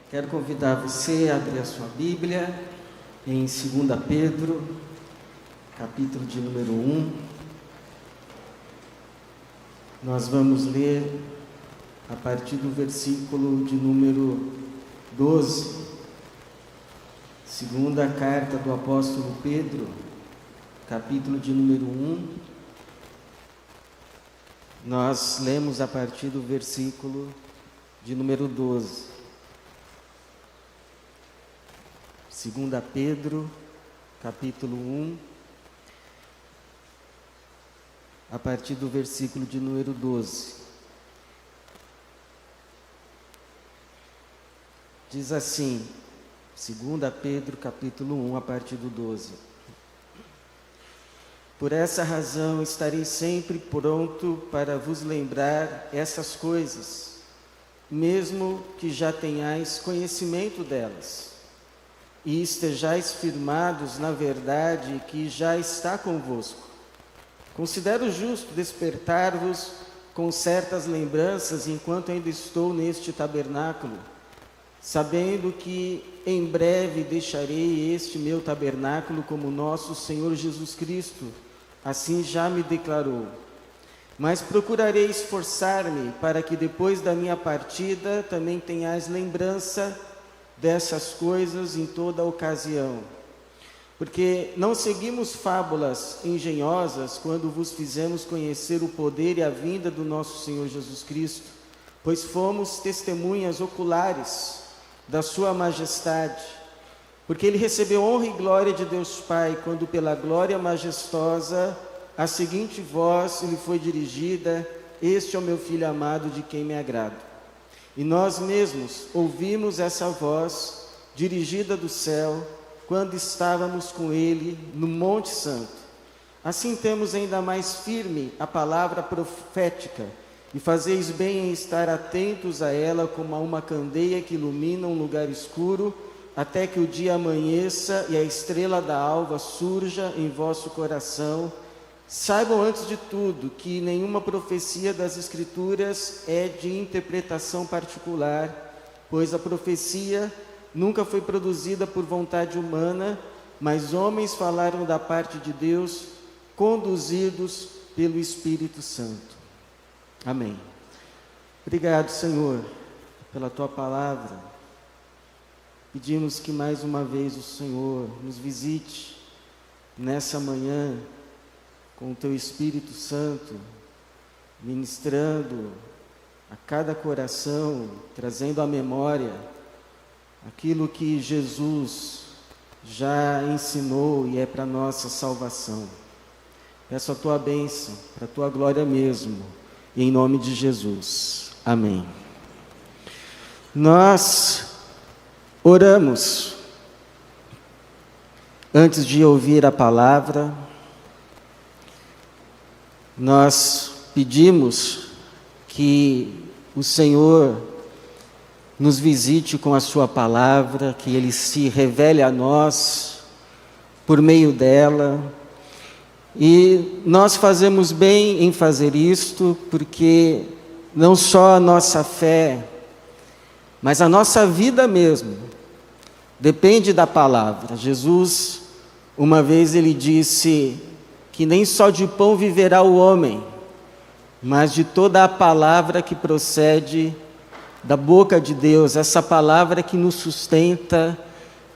Quero convidar você a abrir a sua Bíblia em 2 Pedro, capítulo de número 1. Nós vamos ler a partir do versículo de número 12. Segunda carta do apóstolo Pedro, capítulo de número 1. Nós lemos a partir do versículo de número 12. 2 Pedro, capítulo 1, a partir do versículo de número 12. Diz assim, 2 Pedro, capítulo 1, a partir do 12. Por essa razão estarei sempre pronto para vos lembrar essas coisas, mesmo que já tenhais conhecimento delas, e estejais firmados na verdade que já está convosco. Considero justo despertar-vos com certas lembranças enquanto ainda estou neste tabernáculo, sabendo que em breve deixarei este meu tabernáculo como nosso Senhor Jesus Cristo, assim já me declarou. Mas procurarei esforçar-me para que depois da minha partida também tenhais lembrança dessas coisas em toda ocasião. Porque não seguimos fábulas engenhosas quando vos fizemos conhecer o poder e a vinda do nosso Senhor Jesus Cristo, pois fomos testemunhas oculares da sua majestade. Porque ele recebeu honra e glória de Deus Pai, quando pela glória majestosa a seguinte voz lhe foi dirigida: este é o meu Filho amado, de quem me agrado. E nós mesmos ouvimos essa voz dirigida do céu, quando estávamos com ele no Monte Santo. Assim temos ainda mais firme a palavra profética, e fazeis bem em estar atentos a ela como a uma candeia que ilumina um lugar escuro, até que o dia amanheça e a estrela da alva surja em vosso coração. Saibam antes de tudo que nenhuma profecia das Escrituras é de interpretação particular, pois a profecia nunca foi produzida por vontade humana, mas homens falaram da parte de Deus, conduzidos pelo Espírito Santo. Amém. Obrigado, Senhor, pela Tua palavra. Pedimos que mais uma vez o Senhor nos visite nessa manhã com o Teu Espírito Santo, ministrando a cada coração, trazendo à memória aquilo que Jesus já ensinou e é para nossa salvação. Peço a Tua bênção, para a Tua glória mesmo, e em nome de Jesus. Amém. Nós oramos antes de ouvir a palavra. Nós pedimos que o Senhor nos visite com a sua palavra, que Ele se revele a nós por meio dela. E nós fazemos bem em fazer isto, porque não só a nossa fé, mas a nossa vida mesmo depende da palavra. Jesus, uma vez ele disse que nem só de pão viverá o homem, mas de toda a palavra que procede da boca de Deus. Essa palavra que nos sustenta,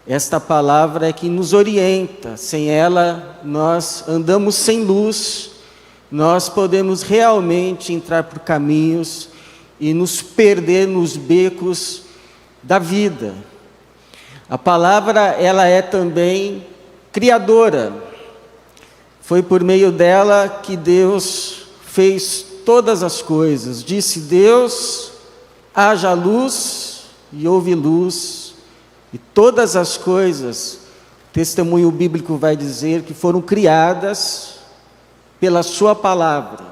esta palavra que nos orienta. Sem ela, nós andamos sem luz, nós podemos realmente entrar por caminhos e nos perder nos becos da vida. A palavra, ela é também criadora. Foi por meio dela que Deus fez todas as coisas. Disse Deus: haja luz, e houve luz. E todas as coisas, o testemunho bíblico vai dizer que foram criadas pela sua palavra.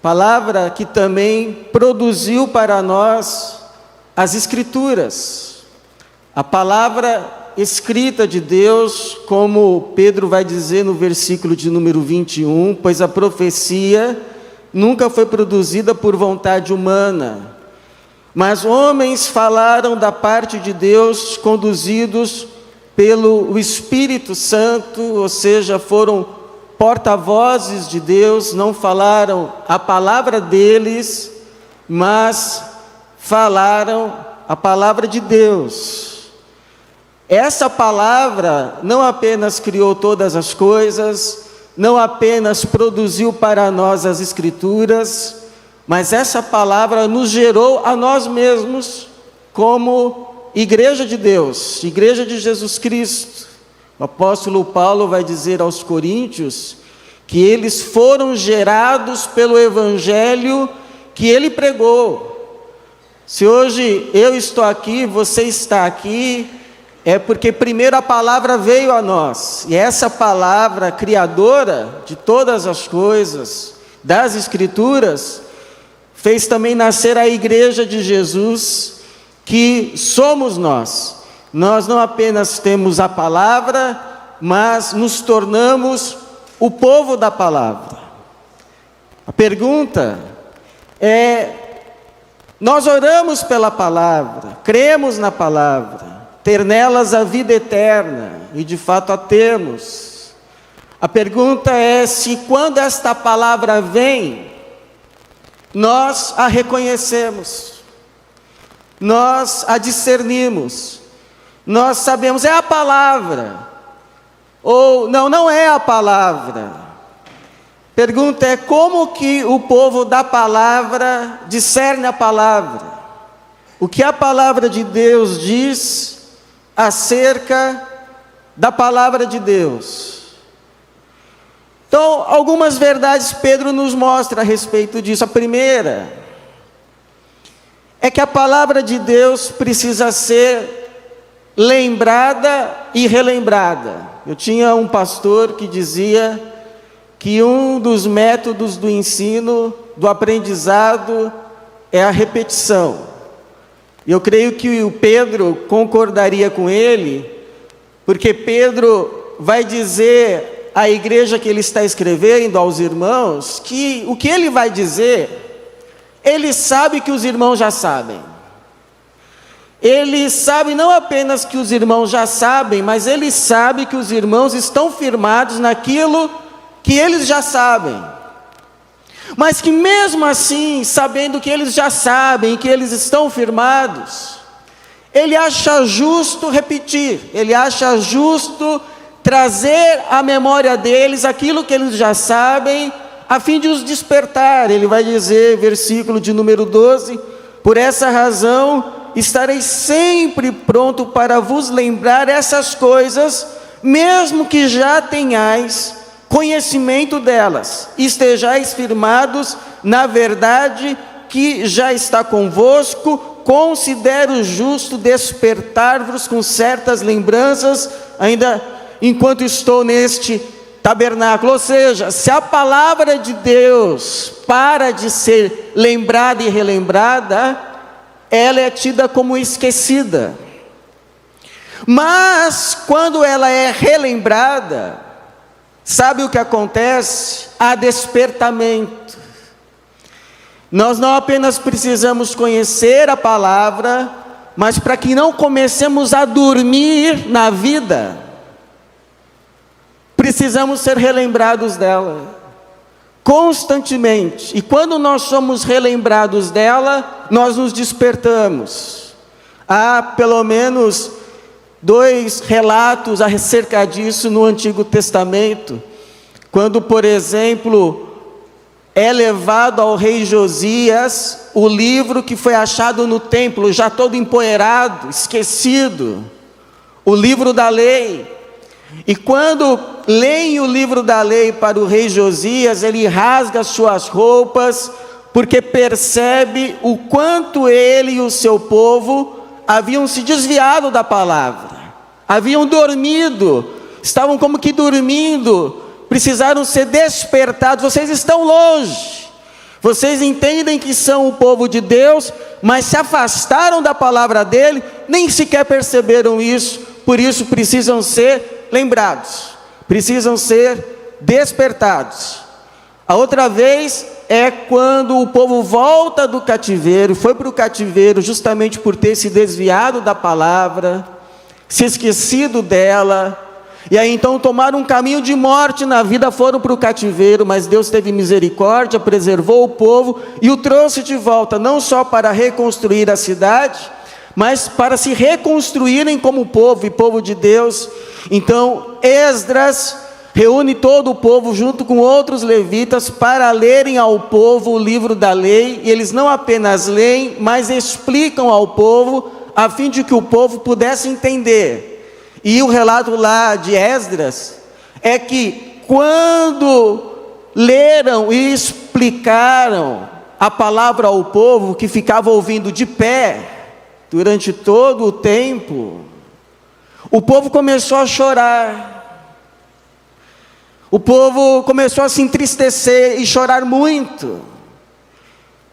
Palavra que também produziu para nós as Escrituras. A palavra escrita de Deus, como Pedro vai dizer no versículo de número 21, pois a profecia nunca foi produzida por vontade humana, mas homens falaram da parte de Deus, conduzidos pelo Espírito Santo, ou seja, foram porta-vozes de Deus, não falaram a palavra deles, mas falaram a palavra de Deus. Essa palavra não apenas criou todas as coisas, não apenas produziu para nós as Escrituras, mas essa palavra nos gerou a nós mesmos como Igreja de Deus, Igreja de Jesus Cristo. O apóstolo Paulo vai dizer aos Coríntios que eles foram gerados pelo Evangelho que ele pregou. Se hoje eu estou aqui, você está aqui, é porque primeiro a palavra veio a nós. E essa palavra criadora de todas as coisas, das Escrituras, fez também nascer a Igreja de Jesus, que somos nós. Nós não apenas temos a palavra, mas nos tornamos o povo da palavra. A pergunta é: nós oramos pela palavra, cremos na palavra, ter nelas a vida eterna, e de fato a temos. A pergunta é se quando esta palavra vem, nós a reconhecemos, nós a discernimos, nós sabemos, é a palavra, ou não é a palavra. Pergunta é: como que o povo da palavra discerne a palavra? O que a palavra de Deus diz acerca da palavra de Deus? Então, algumas verdades Pedro nos mostra a respeito disso. A primeira é que a palavra de Deus precisa ser lembrada e relembrada. Eu tinha um pastor que dizia que um dos métodos do ensino, do aprendizado, é a repetição. E eu creio que o Pedro concordaria com ele, porque Pedro vai dizer à igreja que ele está escrevendo, aos irmãos, que o que ele vai dizer, ele sabe que os irmãos já sabem. Ele sabe não apenas que os irmãos já sabem, mas ele sabe que os irmãos estão firmados naquilo que eles já sabem. Mas que mesmo assim, sabendo que eles já sabem, que eles estão firmados, ele acha justo repetir, ele acha justo trazer à memória deles aquilo que eles já sabem, a fim de os despertar. Ele vai dizer, versículo de número 12, por essa razão estarei sempre pronto para vos lembrar essas coisas, mesmo que já tenhais conhecimento delas, estejais firmados na verdade que já está convosco. Considero justo despertar-vos com certas lembranças, ainda enquanto estou neste tabernáculo. Ou seja, se a palavra de Deus para de ser lembrada e relembrada, ela é tida como esquecida. Mas quando ela é relembrada, sabe o que acontece? Há despertamento. Nós não apenas precisamos conhecer a palavra, mas para que não comecemos a dormir na vida, precisamos ser relembrados dela constantemente. E quando nós somos relembrados dela, nós nos despertamos. Há pelo menos 2 relatos acerca disso no Antigo Testamento. Quando, por exemplo, é levado ao rei Josias o livro que foi achado no templo, já todo empoeirado, esquecido, o livro da lei. E quando leem o livro da lei para o rei Josias, ele rasga suas roupas, porque percebe o quanto ele e o seu povo haviam se desviado da palavra, haviam dormido, estavam como que dormindo, precisaram ser despertados. Vocês estão longe, vocês entendem que são o povo de Deus, mas se afastaram da palavra dele, nem sequer perceberam isso. Por isso precisam ser lembrados, precisam ser despertados. A outra vez é quando o povo volta do cativeiro, foi para o cativeiro justamente por ter se desviado da palavra, se esquecido dela, e aí então tomaram um caminho de morte na vida, foram para o cativeiro, mas Deus teve misericórdia, preservou o povo e o trouxe de volta, não só para reconstruir a cidade, mas para se reconstruírem como povo e povo de Deus. Então Esdras reúne todo o povo junto com outros levitas para lerem ao povo o livro da lei, e eles não apenas leem, mas explicam ao povo, a fim de que o povo pudesse entender. E o relato lá de Esdras é que quando leram e explicaram a palavra ao povo, que ficava ouvindo de pé durante todo o tempo, o povo começou a chorar. O povo começou a se entristecer e chorar muito,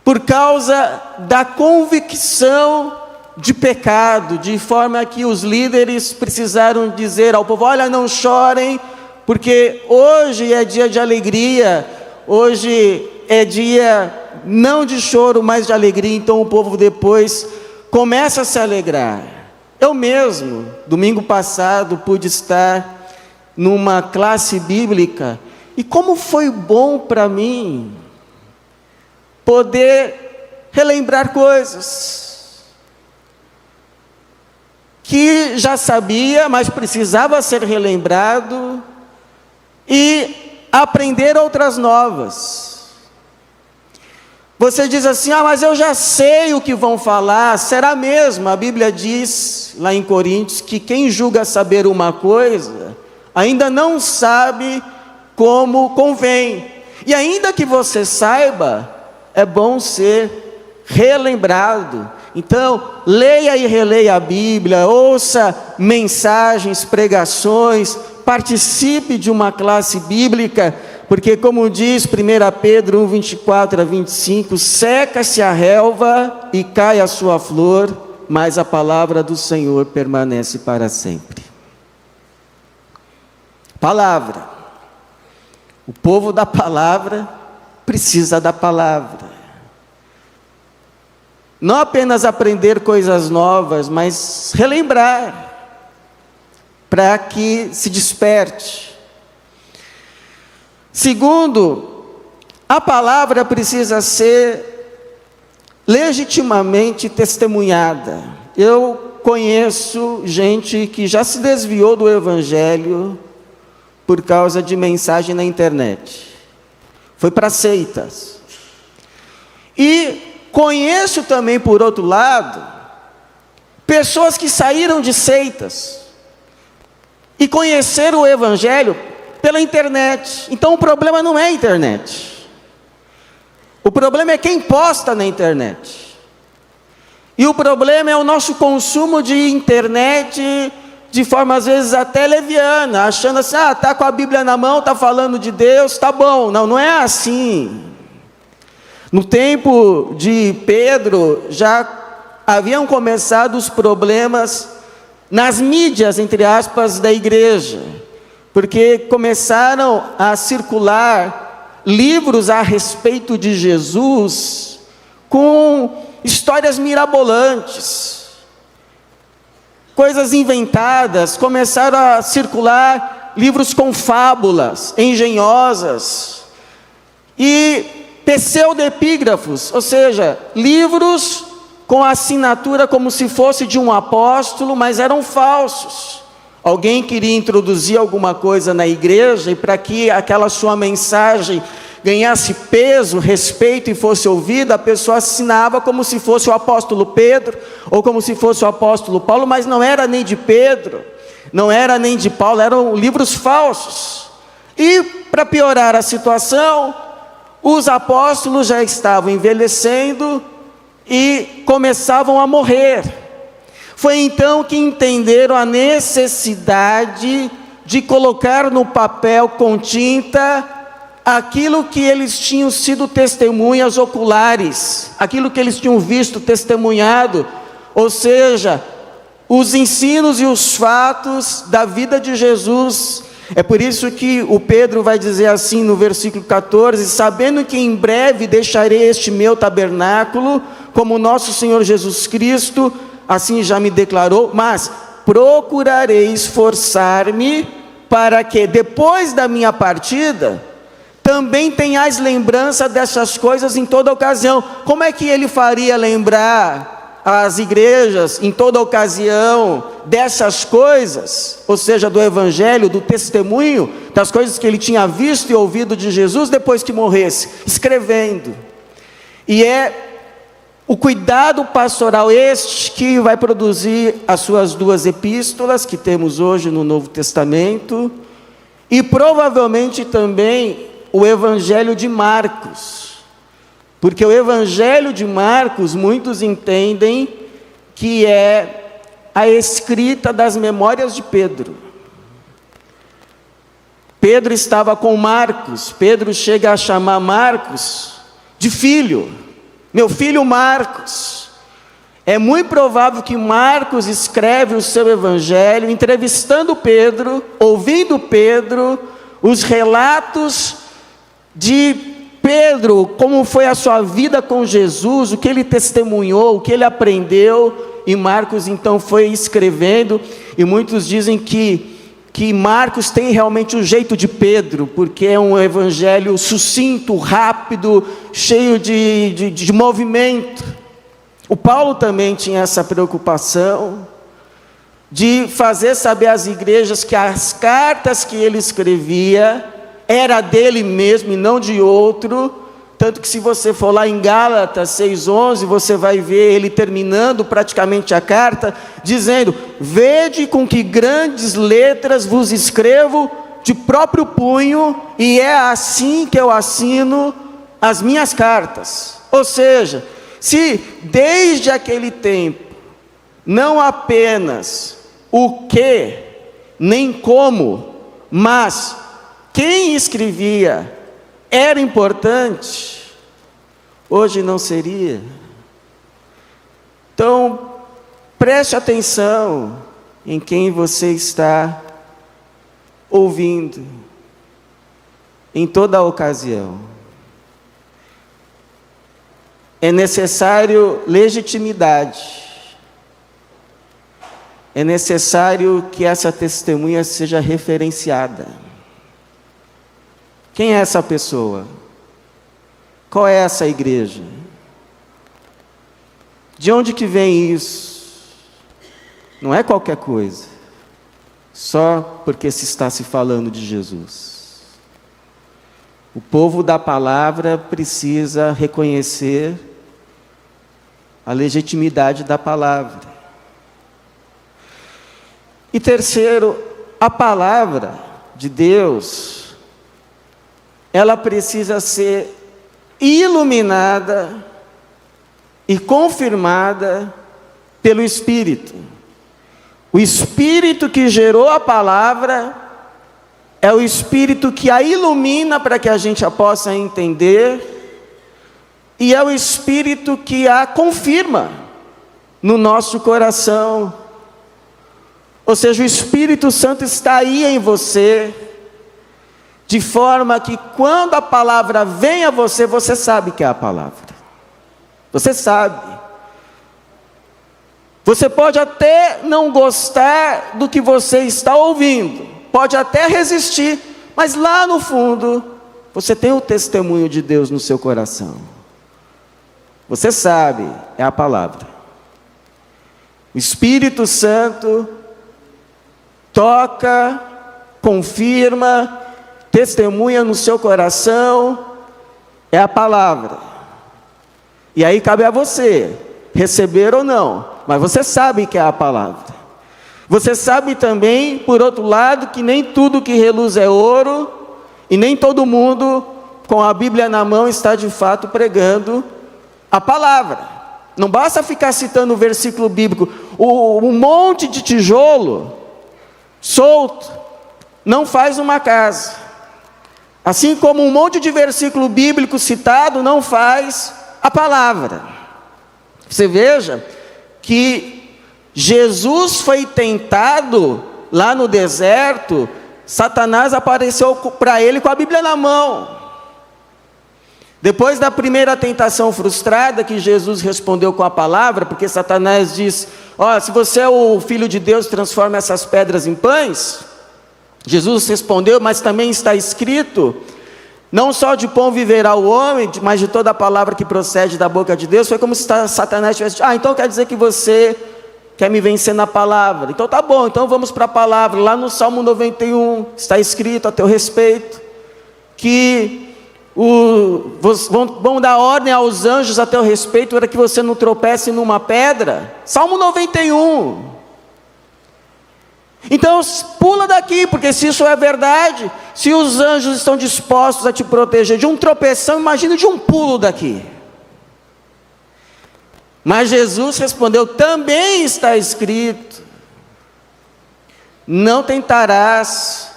por causa da convicção de pecado, de forma que os líderes precisaram dizer ao povo: olha, não chorem, porque hoje é dia de alegria, hoje é dia não de choro, mas de alegria. Então o povo depois começa a se alegrar. Eu mesmo, domingo passado, pude estar numa classe bíblica, e como foi bom para mim poder relembrar coisas que já sabia, mas precisava ser relembrado, e aprender outras novas. Você diz assim: ah, mas eu já sei o que vão falar. Será mesmo? A Bíblia diz lá em Coríntios que quem julga saber uma coisa ainda não sabe como convém. E ainda que você saiba, é bom ser relembrado. Então, leia e releia a Bíblia, ouça mensagens, pregações, participe de uma classe bíblica, porque como diz 1 Pedro 1, 24 a 25, seca-se a relva e cai a sua flor, mas a palavra do Senhor permanece para sempre. Palavra. O povo da palavra precisa da palavra. Não apenas aprender coisas novas, mas relembrar, para que se desperte. Segundo, a palavra precisa ser legitimamente testemunhada. Eu conheço gente que já se desviou do Evangelho por causa de mensagem na internet, foi para seitas. E conheço também, por outro lado, pessoas que saíram de seitas e conheceram o Evangelho pela internet. Então o problema não é a internet, o problema é quem posta na internet. E o problema é o nosso consumo de internet de forma às vezes até leviana, achando assim: ah, está com a Bíblia na mão, está falando de Deus, tá bom. Não, não é assim. No tempo de Pedro, já haviam começado os problemas nas mídias, entre aspas, da igreja, porque começaram a circular livros a respeito de Jesus, com histórias mirabolantes, coisas inventadas. Começaram a circular livros com fábulas engenhosas e pseudepígrafos, ou seja, livros com a assinatura como se fosse de um apóstolo, mas eram falsos. Alguém queria introduzir alguma coisa na igreja, e para que aquela sua mensagem ganhasse peso, respeito e fosse ouvida, a pessoa assinava como se fosse o apóstolo Pedro, ou como se fosse o apóstolo Paulo, mas não era nem de Pedro, não era nem de Paulo, eram livros falsos. E para piorar a situação, os apóstolos já estavam envelhecendo e começavam a morrer. Foi então que entenderam a necessidade de colocar no papel com tinta aquilo que eles tinham sido testemunhas oculares, aquilo que eles tinham visto, testemunhado, ou seja, os ensinos e os fatos da vida de Jesus, É por isso que o Pedro vai dizer assim no versículo 14: sabendo que em breve deixarei este meu tabernáculo, como nosso Senhor Jesus Cristo assim já me declarou, mas procurarei esforçar-me para que depois da minha partida também tenhais lembrança dessas coisas em toda ocasião. Como é que ele faria lembrar as igrejas em toda ocasião dessas coisas, ou seja, do evangelho, do testemunho, das coisas que ele tinha visto e ouvido de Jesus depois que morresse? Escrevendo. E é o cuidado pastoral este que vai produzir as suas 2 epístolas que temos hoje no Novo Testamento, e provavelmente também o Evangelho de Marcos, porque o Evangelho de Marcos muitos entendem que é a escrita das memórias de Pedro. Pedro estava com Marcos, Pedro chega a chamar Marcos de filho, meu filho Marcos. É muito provável que Marcos escreve o seu evangelho entrevistando Pedro, ouvindo Pedro, os relatos de Pedro, como foi a sua vida com Jesus, o que ele testemunhou, o que ele aprendeu, e Marcos então foi escrevendo, e muitos dizem que Marcos tem realmente o jeito de Pedro, porque é um evangelho sucinto, rápido, cheio de movimento. O Paulo também tinha essa preocupação de fazer saber às igrejas que as cartas que ele escrevia era dele mesmo e não de outro, tanto que se você for lá em Gálatas 6:11, você vai ver ele terminando praticamente a carta, dizendo: vede com que grandes letras vos escrevo de próprio punho, e é assim que eu assino as minhas cartas. Ou seja, se desde aquele tempo, não apenas o que, nem como, mas quem escrevia era importante, hoje não seria. Então, preste atenção em quem você está ouvindo, em toda a ocasião. É necessário legitimidade, é necessário que essa testemunha seja referenciada. Quem é essa pessoa? Qual é essa igreja? De onde que vem isso? Não é qualquer coisa, só porque se está se falando de Jesus. O povo da palavra precisa reconhecer a legitimidade da palavra. E terceiro, a palavra de Deus, ela precisa ser iluminada e confirmada pelo Espírito. O Espírito que gerou a palavra é o Espírito que a ilumina para que a gente a possa entender, e é o Espírito que a confirma no nosso coração. Ou seja, o Espírito Santo está aí em você, de forma que quando a palavra vem a você, você sabe que é a palavra. Você sabe. Você pode até não gostar do que você está ouvindo, pode até resistir, mas lá no fundo, você tem o testemunho de Deus no seu coração. Você sabe, é a palavra. O Espírito Santo toca, confirma, testemunha no seu coração, é a palavra. E aí cabe a você, receber ou não, mas você sabe que é a palavra. Você sabe também, por outro lado, que nem tudo que reluz é ouro, e nem todo mundo, com a Bíblia na mão, está de fato pregando a palavra. Não basta ficar citando o versículo bíblico. Um monte de tijolo solto não faz uma casa. Assim como um monte de versículo bíblico citado não faz a palavra. Você veja que Jesus foi tentado lá no deserto Satanás apareceu para ele com a Bíblia na mão. Depois da primeira tentação frustrada, que Jesus respondeu com a palavra, porque Satanás diz: ó, se você é o Filho de Deus, transforma essas pedras em pães. Jesus respondeu: mas também está escrito, não só de pão viverá o homem, mas de toda a palavra que procede da boca de Deus. Foi como se Satanás tivesse dito: então quer dizer que você quer me vencer na palavra? Então tá bom, então vamos para a palavra. Lá no Salmo 91, está escrito a teu respeito, que vão dar ordem aos anjos a teu respeito, para que você não tropece numa pedra. Salmo 91. Então pula daqui, porque se isso é verdade, se os anjos estão dispostos a te proteger de um tropeção, imagina de um pulo daqui. Mas Jesus respondeu: também está escrito, não tentarás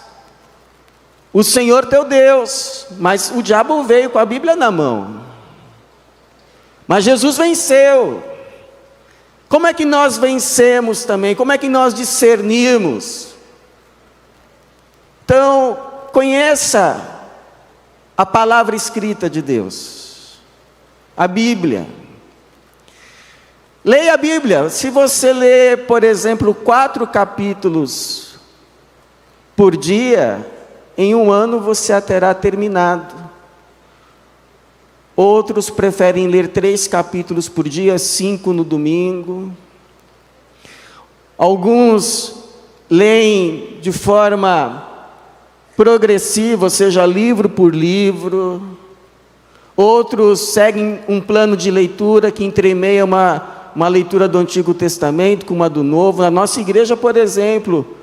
o Senhor teu Deus. Mas o diabo veio com a Bíblia na mão, mas Jesus venceu. Como é que nós vencemos também? Como é que nós discernimos? Então, conheça a palavra escrita de Deus, a Bíblia. Leia a Bíblia. Se você lê, por exemplo, 4 capítulos por dia, em um ano você a terá terminado. Outros preferem ler 3 capítulos por dia, 5 no domingo. Alguns leem de forma progressiva, ou seja, livro por livro. Outros seguem um plano de leitura que entremeia uma leitura do Antigo Testamento com uma do Novo. Na nossa igreja, por exemplo,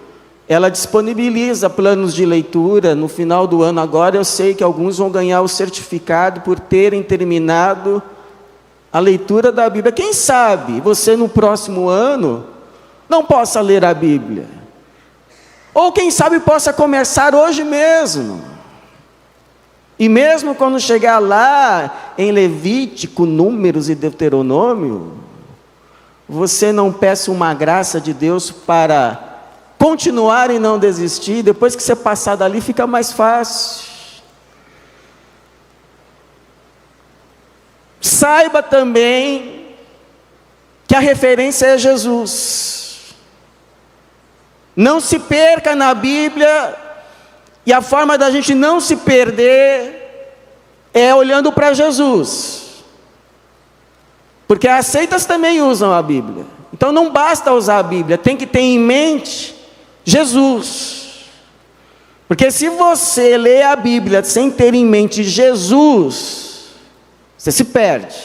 ela disponibiliza planos de leitura. No final do ano agora, eu sei que alguns vão ganhar o certificado por terem terminado a leitura da Bíblia. Quem sabe você no próximo ano não possa ler a Bíblia, ou quem sabe possa começar hoje mesmo. E mesmo quando chegar lá em Levítico, Números e Deuteronômio, você não peça uma graça de Deus para continuar e não desistir. Depois que você passar dali, fica mais fácil. Saiba também que a referência é Jesus. Não se perca na Bíblia, e a forma da gente não se perder é olhando para Jesus. Porque as seitas também usam a Bíblia. Então não basta usar a Bíblia, tem que ter em mente Jesus. Porque se você lê a Bíblia sem ter em mente Jesus, você se perde.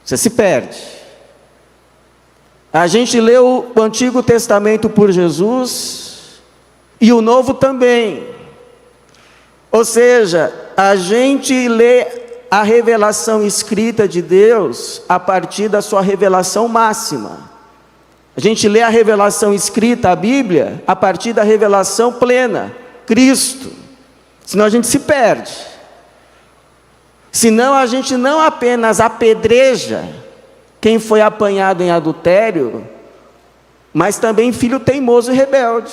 Você se perde. A gente lê o Antigo Testamento por Jesus e o Novo também. Ou seja, a gente lê a revelação escrita de Deus a partir da sua revelação máxima. A gente lê a revelação escrita, a Bíblia, a partir da revelação plena, Cristo. Senão a gente se perde. Senão a gente não apenas apedreja quem foi apanhado em adultério, mas também filho teimoso e rebelde.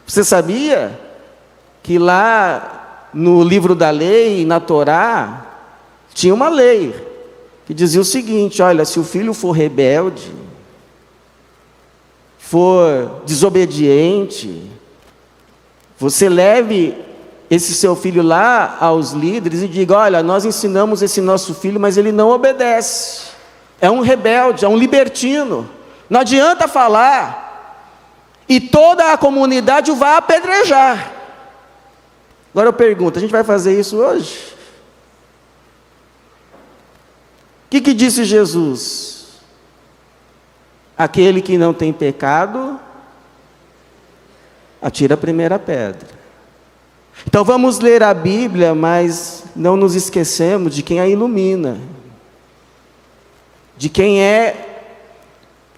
Você sabia que lá no livro da lei, na Torá, tinha uma lei que dizia o seguinte: olha, se o filho for rebelde, for desobediente, você leve esse seu filho lá aos líderes e diga: olha, nós ensinamos esse nosso filho, mas ele não obedece, é um rebelde, é um libertino, não adianta falar, e toda a comunidade o vai apedrejar. Agora eu pergunto, a gente vai fazer isso hoje? O que disse Jesus? Aquele que não tem pecado, atira a primeira pedra. Então vamos ler a Bíblia, mas não nos esquecemos de quem a ilumina, de quem é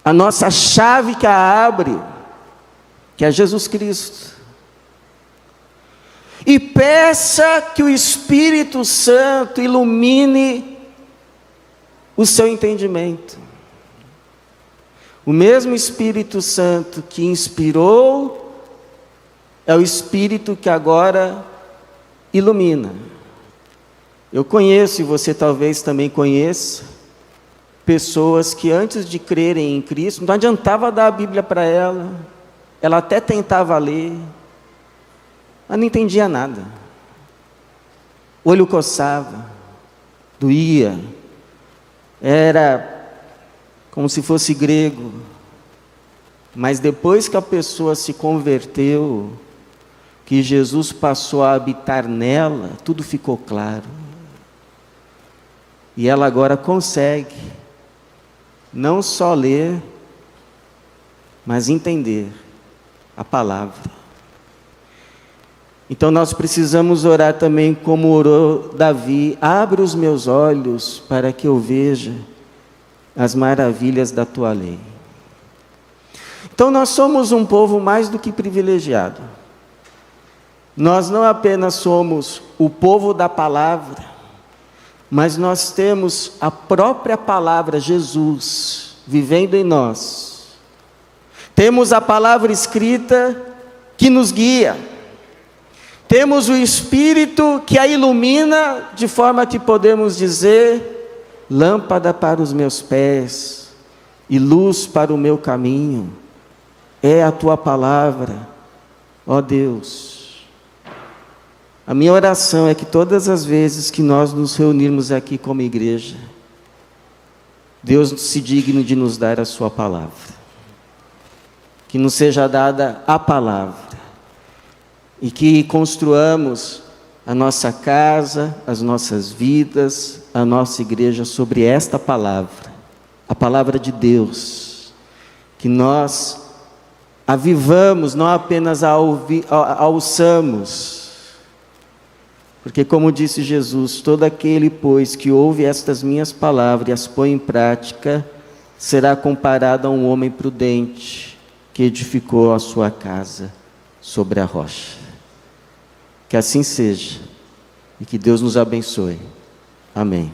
a nossa chave que a abre, que é Jesus Cristo. E peça que o Espírito Santo ilumine o seu entendimento. O mesmo Espírito Santo que inspirou é o Espírito que agora ilumina. Eu conheço, e você talvez também conheça, pessoas que antes de crerem em Cristo, não adiantava dar a Bíblia para ela, ela até tentava ler, mas não entendia nada. O olho coçava, doía, era como se fosse grego, mas depois que a pessoa se converteu, que Jesus passou a habitar nela, tudo ficou claro. E ela agora consegue não só ler, mas entender a palavra. Então nós precisamos orar também como orou Davi: abre os meus olhos para que eu veja as maravilhas da tua lei. Então nós somos um povo mais do que privilegiado. Nós não apenas somos o povo da palavra, mas nós temos a própria palavra, Jesus, vivendo em nós. Temos a palavra escrita que nos guia. Temos o Espírito que a ilumina, de forma que podemos dizer: lâmpada para os meus pés e luz para o meu caminho é a tua palavra, ó Deus. A minha oração é que todas as vezes que nós nos reunirmos aqui como igreja, Deus se digne de nos dar a sua palavra, que nos seja dada a palavra, e que construamos a nossa casa, as nossas vidas, a nossa igreja sobre esta palavra, a palavra de Deus, que nós avivamos, não apenas a ouçamos, porque como disse Jesus: todo aquele, pois, que ouve estas minhas palavras e as põe em prática, será comparado a um homem prudente, que edificou a sua casa sobre a rocha. Que assim seja, e que Deus nos abençoe. Amém.